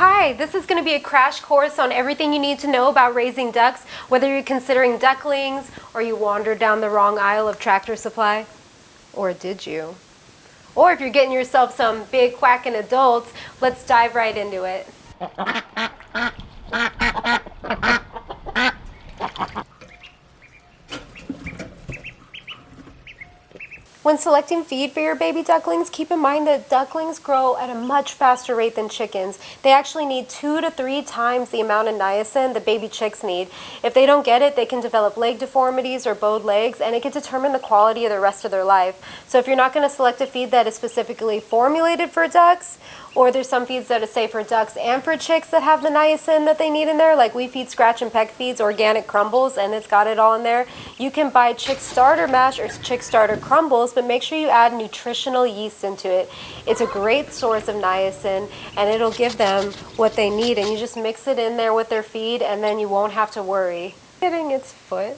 Hi, this is going to be a crash course on everything you need to know about raising ducks, whether you're considering ducklings or you wandered down the wrong aisle of Tractor Supply. Or did you? Or if you're getting yourself some big quacking adults, let's dive right into it. When selecting feed for your baby ducklings, keep in mind that ducklings grow at a much faster rate than chickens. They actually need 2 to 3 times the amount of niacin the baby chicks need. If they don't get it, they can develop leg deformities or bowed legs, and it can determine the quality of the rest of their life. So if you're not going to select a feed that is specifically formulated for ducks, or there's some feeds that are safe for ducks and for chicks that have the niacin that they need in there, like we feed scratch and peck feeds, organic crumbles, and it's got it all in there. You can buy chick starter mash or chick starter crumbles, but make sure you add nutritional yeast into it. It's a great source of niacin, and it'll give them what they need, and you just mix it in there with their feed, and then you won't have to worry. Hitting its foot.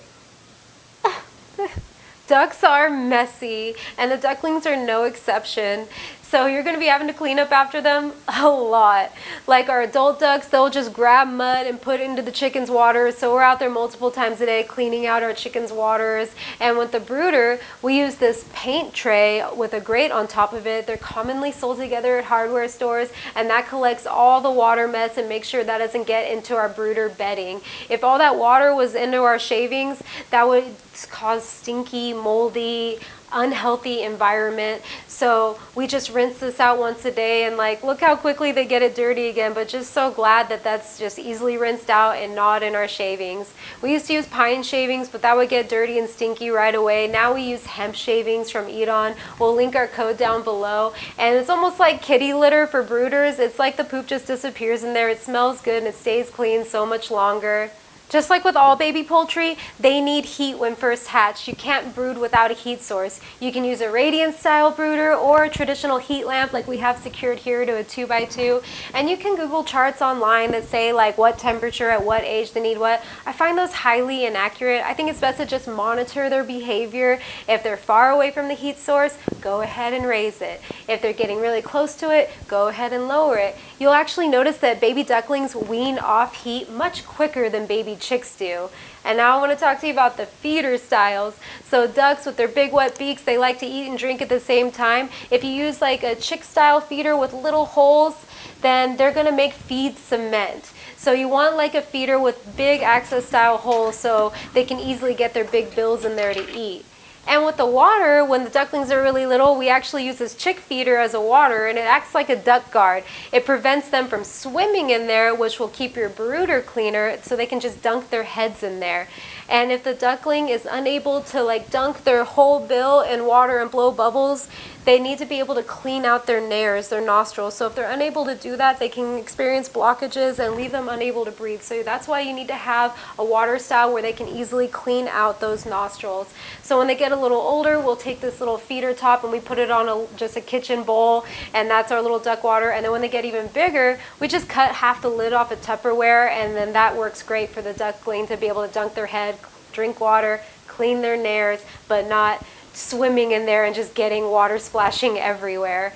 Ducks are messy, and the ducklings are no exception. So you're going to be having to clean up after them a lot. Like our adult ducks, they'll just grab mud and put it into the chicken's water. So we're out there multiple times a day cleaning out our chicken's waters. And with the brooder, we use this paint tray with a grate on top of it. They're commonly sold together at hardware stores, and that collects all the water mess and makes sure that doesn't get into our brooder bedding. If all that water was into our shavings, that would cause stinky, moldy, unhealthy environment. So we just rinse this out once a day, and like, look how quickly they get it dirty again, but just so glad that that's just easily rinsed out and not in our shavings. We used to use pine shavings, but that would get dirty and stinky right away. Now we use hemp shavings from Edon. We'll link our code down below, and it's almost like kitty litter for brooders. It's like the poop just disappears in there. It smells good and it stays clean so much longer. Just like with all baby poultry, they need heat when first hatched. You can't brood without a heat source. You can use a radiant style brooder or a traditional heat lamp like we have secured here to a 2x2. And you can Google charts online that say like what temperature at what age they need what. I find those highly inaccurate. I think it's best to just monitor their behavior. If they're far away from the heat source, go ahead and raise it. If they're getting really close to it, go ahead and lower it. You'll actually notice that baby ducklings wean off heat much quicker than baby chicks do. And now I want to talk to you about the feeder styles. So ducks with their big wet beaks, they like to eat and drink at the same time. If you use like a chick style feeder with little holes, then they're going to make feed cement. So you want like a feeder with big access style holes so they can easily get their big bills in there to eat. And with the water, when the ducklings are really little, we actually use this chick feeder as a water, and it acts like a duck guard. It prevents them from swimming in there, which will keep your brooder cleaner so they can just dunk their heads in there. And if the duckling is unable to like dunk their whole bill in water and blow bubbles, they need to be able to clean out their nares, their nostrils. So if they're unable to do that, they can experience blockages and leave them unable to breathe. So that's why you need to have a water style where they can easily clean out those nostrils. So when they get a little older, we'll take this little feeder top and we put it on just a kitchen bowl, and that's our little duck water. And then when they get even bigger, we just cut half the lid off a Tupperware, and then that works great for the duckling to be able to dunk their head, drink water, clean their nares, but not swimming in there and just getting water splashing everywhere.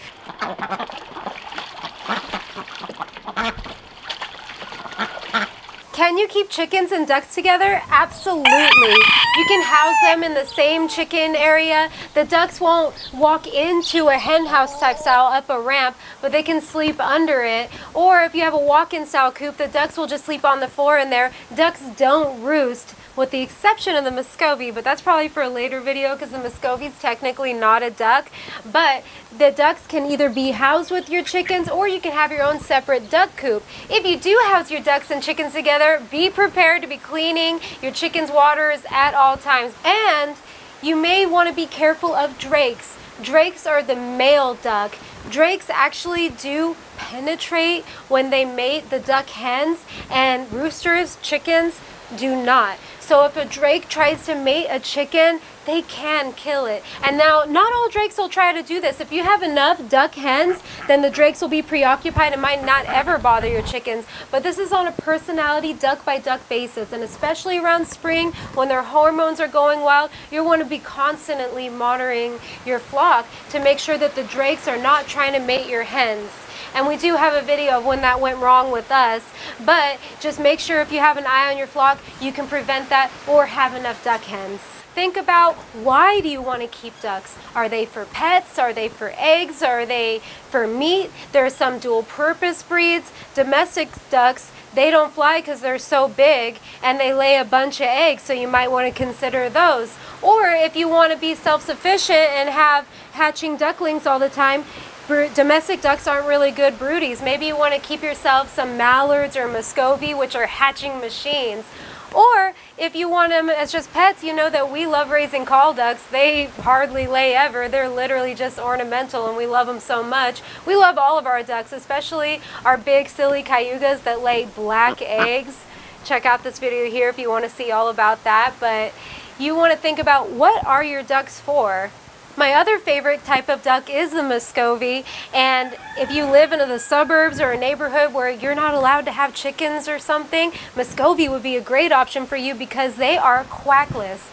Can you keep chickens and ducks together? Absolutely. You can house them in the same chicken area. The ducks won't walk into a hen house type style up a ramp, but they can sleep under it. Or if you have a walk-in style coop, the ducks will just sleep on the floor in there. Ducks don't roost, with the exception of the Muscovy, but that's probably for a later video because the Muscovy is technically not a duck. But the ducks can either be housed with your chickens, or you can have your own separate duck coop. If you do house your ducks and chickens together, be prepared to be cleaning your chickens' waters at all times. And you may want to be careful of drakes. Drakes are the male duck. Drakes actually do penetrate when they mate the duck hens, and roosters, chickens, do not. So if a drake tries to mate a chicken, they can kill it. And now, not all drakes will try to do this. If you have enough duck hens, then the drakes will be preoccupied and might not ever bother your chickens. But this is on a personality duck by duck basis, and especially around spring when their hormones are going wild, you want to be constantly monitoring your flock to make sure that the drakes are not trying to mate your hens. and we do have a video of when that went wrong with us. But just make sure if you have an eye on your flock, you can prevent that or have enough duck hens. Think about, why do you want to keep ducks? Are they for pets? Are they for eggs? Are they for meat? There are some dual purpose breeds. Domestic ducks, they don't fly because they're so big and they lay a bunch of eggs, so you might want to consider those. Or if you want to be self-sufficient and have hatching ducklings all the time, domestic ducks aren't really good broodies. Maybe you want to keep yourself some mallards or Muscovy, which are hatching machines. Or if you want them as just pets, you know that we love raising call ducks. They hardly lay ever. They're literally just ornamental, and we love them so much. We love all of our ducks, especially our big silly cayugas that lay black eggs. Check out this video here if you want to see all about that. But you want to think about, what are your ducks for? My other favorite type of duck is the Muscovy, and if you live in the suburbs or a neighborhood where you're not allowed to have chickens or something, Muscovy would be a great option for you because they are quackless.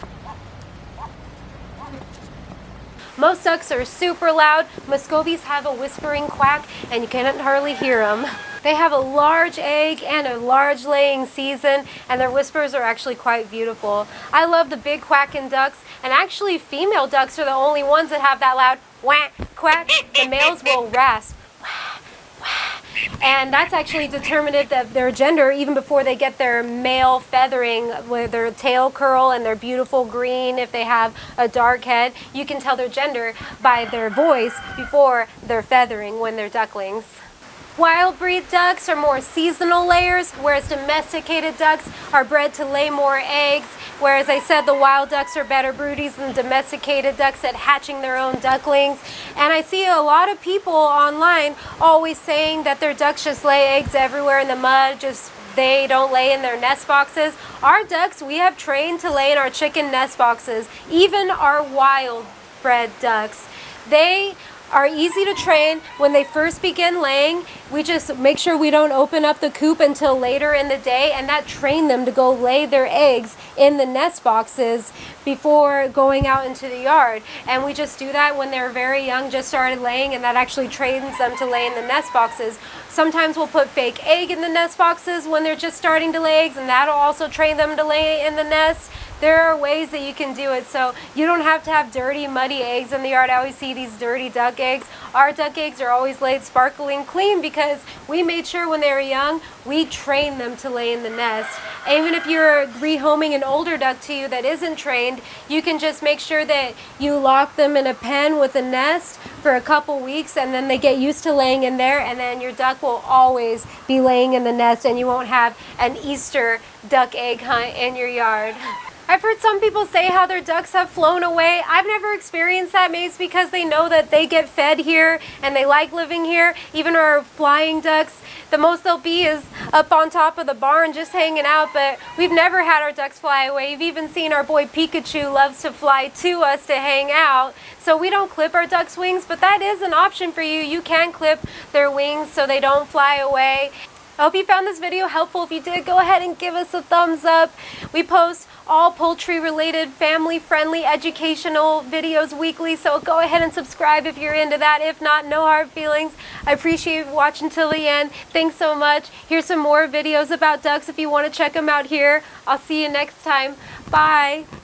Most ducks are super loud. Muscovies have a whispering quack and you can't hardly hear them. They have a large egg and a large laying season, and their whispers are actually quite beautiful. I love the big quacking ducks, and actually female ducks are the only ones that have that loud quack quack. The males will rasp. And that's actually determinative of their gender even before they get their male feathering with their tail curl and their beautiful green. If they have a dark head, you can tell their gender by their voice before their feathering when they're ducklings. Wild breed ducks are more seasonal layers, whereas domesticated ducks are bred to lay more eggs. Whereas I said the wild ducks are better broodies than domesticated ducks at hatching their own ducklings. And I see a lot of people online always saying that their ducks just lay eggs everywhere in the mud, they don't lay in their nest boxes. Our ducks, we have trained to lay in our chicken nest boxes, even our wild bred ducks. They are easy to train. When they first begin laying, we just make sure we don't open up the coop until later in the day, and that train them to go lay their eggs in the nest boxes before going out into the yard. And we just do that when they're very young, just started laying, and that actually trains them to lay in the nest boxes. Sometimes we'll put fake egg in the nest boxes when they're just starting to lay eggs, and that'll also train them to lay in the nest. There are ways that you can do it, so you don't have to have dirty, muddy eggs in the yard. I always see these dirty duck eggs. Our duck eggs are always laid sparkling clean because we made sure when they were young, we trained them to lay in the nest. Even if you're rehoming an older duck to you that isn't trained, you can just make sure that you lock them in a pen with a nest for a couple weeks, and then they get used to laying in there, and then your duck will always be laying in the nest, and you won't have an Easter duck egg hunt in your yard. I've heard some people say how their ducks have flown away. I've never experienced that. Maybe it's because they know that they get fed here and they like living here. Even our flying ducks, the most they'll be is up on top of the barn just hanging out, but we've never had our ducks fly away. You've even seen our boy Pikachu loves to fly to us to hang out. So we don't clip our ducks' wings, but that is an option for you. You can clip their wings so they don't fly away. I hope you found this video helpful. If you did, go ahead and give us a thumbs up. We post all poultry related, family friendly, educational videos weekly, so go ahead and subscribe if you're into that. If not, no hard feelings. I appreciate you watching till the end. Thanks so much. Here's some more videos about ducks if you want to check them out here. I'll see you next time. Bye.